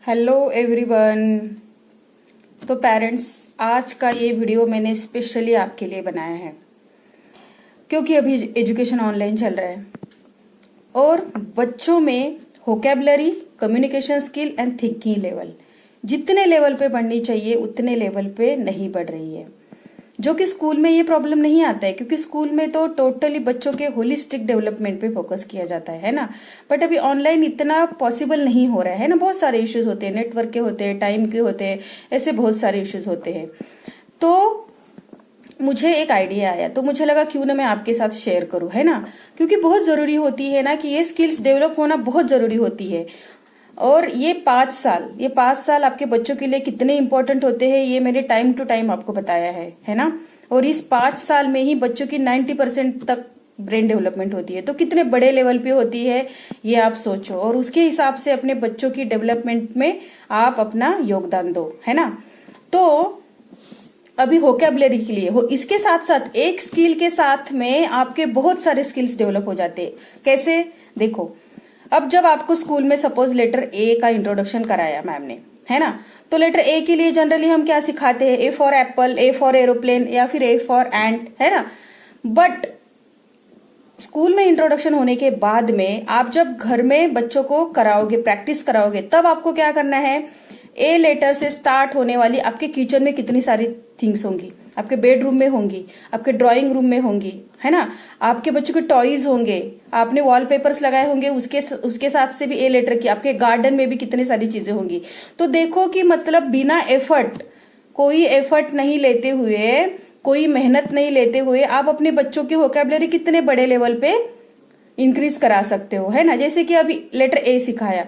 Hello everyone. तो parents, आज का ये वीडियो मैंने स्पेशली आपके लिए बनाया है क्योंकि अभी एजुकेशन ऑनलाइन चल रहा है और बच्चों में vocabulary, communication skill and thinking level जितने लेवल पे बढ़नी चाहिए उतने लेवल पे नहीं बढ़ रही है। जो कि स्कूल में ये प्रॉब्लम नहीं आता है क्योंकि स्कूल में तो टोटली बच्चों के होलिस्टिक डेवलपमेंट पे फोकस किया जाता है ना। बट अभी ऑनलाइन इतना पॉसिबल नहीं हो रहा है ना। बहुत सारे इश्यूज होते हैं, नेटवर्क के होते हैं, टाइम के होते हैं, ऐसे बहुत सारे इश्यूज होते हैं। तो मुझे एक आइडिया आया तो मुझे लगा क्यों ना मैं आपके साथ शेयर करूं, है ना। क्योंकि बहुत जरूरी होती है ना कि ये स्किल्स डेवलप होना बहुत जरूरी होती है। और ये 5 साल आपके बच्चों के लिए कितने इंपॉर्टेंट होते हैं ये मैंने टाइम टू टाइम आपको बताया है ना। और इस 5 साल में ही बच्चों की 90% तक ब्रेन डेवलपमेंट होती है। तो कितने बड़े लेवल पे होती है ये आप सोचो और उसके हिसाब से अपने बच्चों की डेवलपमेंट में आप अपना योगदान दो, है ना। तो अभी वोकैबुलरी के लिए हो, इसके साथ साथ एक स्किल के साथ में आपके बहुत सारे स्किल्स डेवलप हो जाते हैं। कैसे, देखो, अब जब आपको स्कूल में सपोज लेटर ए का इंट्रोडक्शन कराया मैम ने, है ना, तो लेटर ए के लिए जनरली हम क्या सिखाते हैं? A for Apple, A for aeroplane या फिर ए फॉर एंट, है ना। बट स्कूल में इंट्रोडक्शन होने के बाद में आप जब घर में बच्चों को कराओगे, प्रैक्टिस कराओगे, तब आपको क्या करना है? ए लेटर से स्टार्ट होने वाली आपके किचन में कितनी सारी थिंग्स होंगी, आपके बेडरूम में होंगी, आपके ड्राइंग रूम में होंगी, है ना। आपके बच्चों के टॉयज होंगे, आपने वॉलपेपर्स लगाए होंगे, उसके साथ से भी ए लेटर की, आपके गार्डन में भी कितनी सारी चीजें होंगी। तो देखो कि मतलब बिना एफर्ट, कोई एफर्ट नहीं लेते हुए, कोई मेहनत नहीं लेते हुए आप अपने बच्चों की वोकैबुलरी कितने बड़े लेवल पे इंक्रीज करा सकते हो, है ना। जैसे कि अभी लेटर ए सिखाया,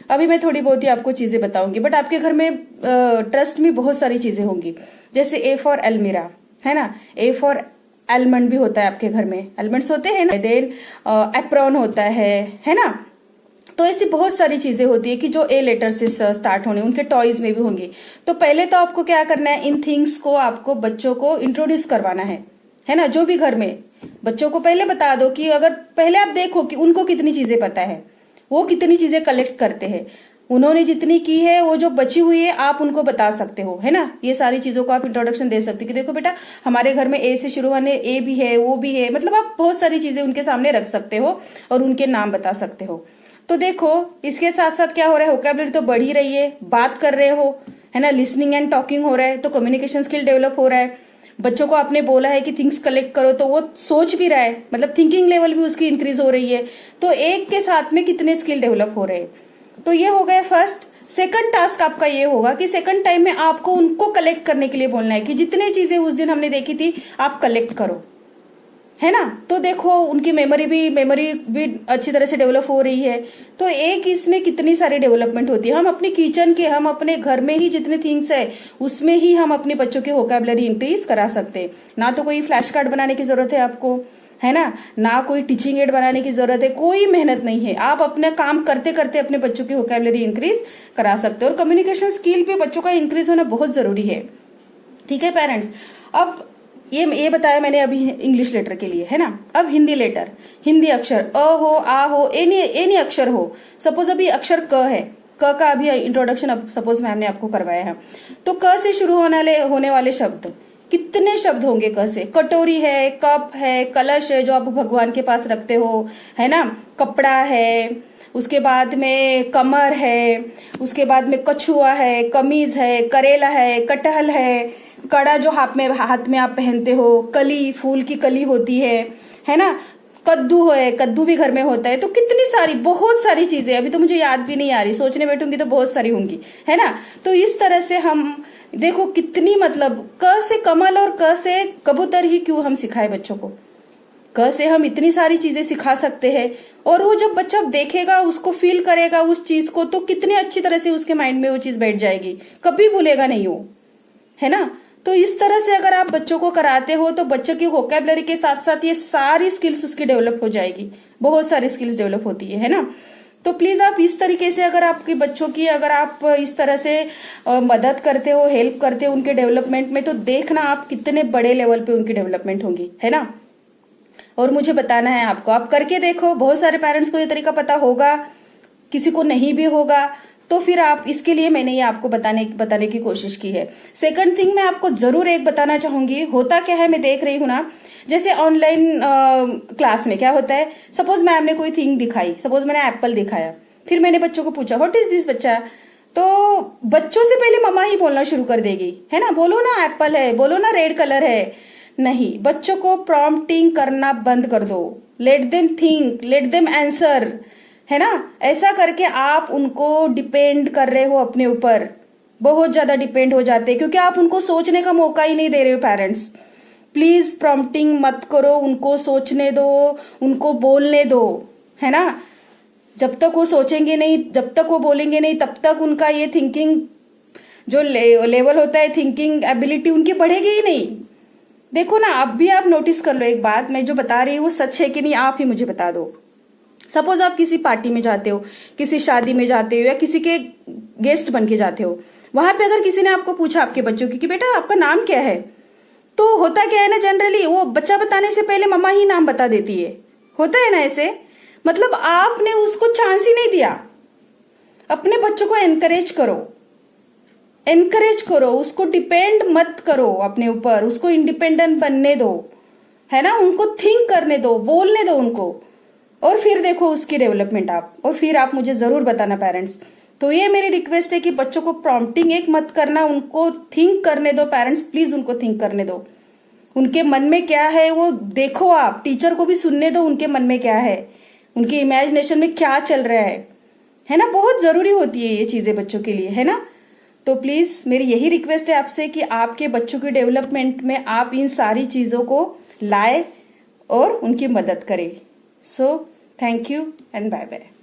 अभी मैं थोड़ी बहुत ही आपको चीजें बताऊंगी, बट आपके घर में ट्रस्ट में बहुत सारी चीजें होंगी। जैसे ए फॉर एलमीरा, है ना, ए फॉर एलमंड भी होता है आपके घर में, एलमंड्स होते हैं ना, देन एप्रॉन होता है ना। तो ऐसी बहुत सारी चीजें होती है कि जो ए लेटर से स्टार्ट होने, उनके टॉयज में भी होंगी। तो पहले तो आपको क्या करना है? इन थिंग्स को आपको बच्चों को इंट्रोड्यूस करवाना है ना। जो भी घर में बच्चों को पहले बता दो कि अगर पहले आप देखो कि उनको कितनी चीजें पता है, वो कितनी चीजें कलेक्ट करते हैं, उन्होंने जितनी की है वो जो बची हुई है आप उनको बता सकते हो, है ना। ये सारी चीजों को आप इंट्रोडक्शन दे सकते हो कि देखो बेटा, हमारे घर में ए से शुरू होने ए भी है, वो भी है, मतलब आप बहुत सारी चीजें उनके सामने रख सकते हो और उनके नाम बता सकते हो। तो देखो, इसके साथ साथ क्या हो रहा है? वोकैबुलरी तो बढ़ ही रही है, बात कर रहे हो, है ना, लिसनिंग एंड टॉकिंग हो रहा है, तो कम्युनिकेशन स्किल डेवलप हो रहा है। बच्चों को आपने बोला है कि थिंग्स कलेक्ट करो, तो वो सोच भी रहा है, मतलब थिंकिंग लेवल भी उसकी इंक्रीज हो रही है। तो एक के साथ में कितने स्किल डेवलप हो रहे हैं। तो ये हो गया फर्स्ट। सेकंड टास्क आपका ये होगा कि सेकंड टाइम में आपको उनको कलेक्ट करने के लिए बोलना है कि जितने चीजें उस दिन हमने देखी थी आप कलेक्ट करो, है ना। तो देखो, उनकी मेमोरी भी अच्छी तरह से डेवलप हो रही है। तो एक इसमें कितनी सारी डेवलपमेंट होती है। हम अपने किचन के, हम अपने घर में ही जितने थिंग्स है उसमें ही हम अपने बच्चों की वोकैबुलरी इंक्रीज करा सकते हैं। ना तो कोई फ्लैश कार्ड बनाने की जरूरत है आपको, है ना कोई टीचिंग एड बनाने की जरूरत है, कोई मेहनत नहीं है। आप अपना काम करते करते अपने बच्चों की वोकैबुलरी इंक्रीज करा सकते हो। और कम्युनिकेशन स्किल पे बच्चों का इंक्रीज होना बहुत जरूरी है, ठीक है पेरेंट्स। अब ये बताया मैंने अभी इंग्लिश लेटर के लिए, है ना। अब हिंदी लेटर, हिंदी अक्षर अ हो, आ हो, एनी अक्षर हो। सपोज अभी अक्षर क है, क का अभी इंट्रोडक्शन अब सपोज मैम ने आपको करवाया है, तो क से शुरू होने वाले शब्द, कितने शब्द होंगे क से? कटोरी है, कप है, कलश है जो आप भगवान के पास रखते हो, है ना, कपड़ा है, उसके बाद में कमर है, उसके बाद में कछुआ है, कमीज है, करेला है, कटहल है, कड़ा जो हाथ में आप पहनते हो, कली, फूल की कली होती है ना, कद्दू है, कद्दू भी घर में होता है। तो कितनी सारी, बहुत सारी चीजें, अभी तो मुझे याद भी नहीं आ रही, सोचने बैठूंगी तो बहुत सारी होंगी, है ना। तो इस तरह से हम देखो कितनी, मतलब क से कमल और क से कबूतर ही क्यों हम सिखाए बच्चों को, क से हम इतनी सारी चीजें सिखा सकते हैं। और वो जब बच्चा देखेगा, उसको फील करेगा उस चीज को, तो कितनी अच्छी तरह से उसके माइंड में वो चीज बैठ जाएगी, कभी भूलेगा नहीं वो, है ना। तो इस तरह से अगर आप बच्चों को कराते हो तो बच्चों की वोकैबुलरी के साथ साथ ये सारी स्किल्स उसकी डेवलप हो जाएगी, बहुत सारी स्किल्स डेवलप होती है ना। तो प्लीज आप इस तरीके से, अगर आपके बच्चों की, अगर आप इस तरह से मदद करते हो, हेल्प करते हो उनके डेवलपमेंट में, तो देखना आप कितने बड़े लेवल पे उनकी डेवलपमेंट होंगी, है ना। और मुझे बताना है आपको, आप करके देखो। बहुत सारे पेरेंट्स को ये तरीका पता होगा, किसी को नहीं भी होगा, तो फिर आप इसके लिए मैंने ये आपको बताने की कोशिश की है। सेकंड थिंग मैं आपको जरूर एक बताना चाहूंगी, होता क्या है मैं देख रही हूँ ना, जैसे ऑनलाइन क्लास में क्या होता है, सपोज मैम ने कोई थिंग दिखाई, सपोज मैंने एप्पल दिखाया, फिर मैंने बच्चों को पूछा व्हाट इज दिस बच्चा, तो बच्चों से पहले मम्मा ही बोलना शुरू कर देगी, है ना, बोलो ना एप्पल है, बोलो ना रेड कलर है। नहीं, बच्चों को प्रॉम्प्टिंग करना बंद कर दो, let them think, let them answer, है ना। ऐसा करके आप उनको डिपेंड कर रहे हो अपने ऊपर, बहुत ज्यादा डिपेंड हो जाते हैं, क्योंकि आप उनको सोचने का मौका ही नहीं दे रहे हो। पेरेंट्स प्लीज प्रॉम्प्टिंग मत करो, उनको सोचने दो, उनको बोलने दो, है ना। जब तक वो सोचेंगे नहीं, जब तक वो बोलेंगे नहीं, तब तक उनका ये थिंकिंग जो लेवल होता है, थिंकिंग एबिलिटी उनकी बढ़ेगी ही नहीं। देखो ना, अब भी आप नोटिस कर लो, एक बात मैं जो बता रही हूँ वो सच है कि नहीं आप ही मुझे बता दो। सपोज आप किसी पार्टी में जाते हो, किसी शादी में जाते हो, या किसी के गेस्ट बन के जाते हो, वहां पे अगर किसी ने आपको पूछा आपके बच्चों की कि बेटा आपका नाम क्या है, तो होता क्या है ना, जनरली वो बच्चा बताने से पहले मम्मा ही नाम बता देती है, होता है ना ऐसे। मतलब आपने उसको चांस ही नहीं दिया। अपने बच्चों को एनकरेज करो, एनकरेज करो, उसको डिपेंड मत करो अपने ऊपर, उसको इंडिपेंडेंट बनने दो, है ना, उनको थिंक करने दो, बोलने दो उनको, और फिर देखो उसकी डेवलपमेंट आप, और फिर आप मुझे जरूर बताना पेरेंट्स। तो ये मेरी रिक्वेस्ट है कि बच्चों को प्रॉम्प्टिंग एक मत करना, उनको थिंक करने दो पेरेंट्स, प्लीज उनको थिंक करने दो, उनके मन में क्या है वो देखो, आप टीचर को भी सुनने दो उनके मन में क्या है, उनकी इमेजिनेशन में क्या चल रहा है ना। बहुत जरूरी होती है ये चीजें बच्चों के लिए, है ना। तो प्लीज मेरी यही रिक्वेस्ट है आपसे कि आपके बच्चों की डेवलपमेंट में आप इन सारी चीजों को लाए और उनकी मदद करें। So thank you and bye bye.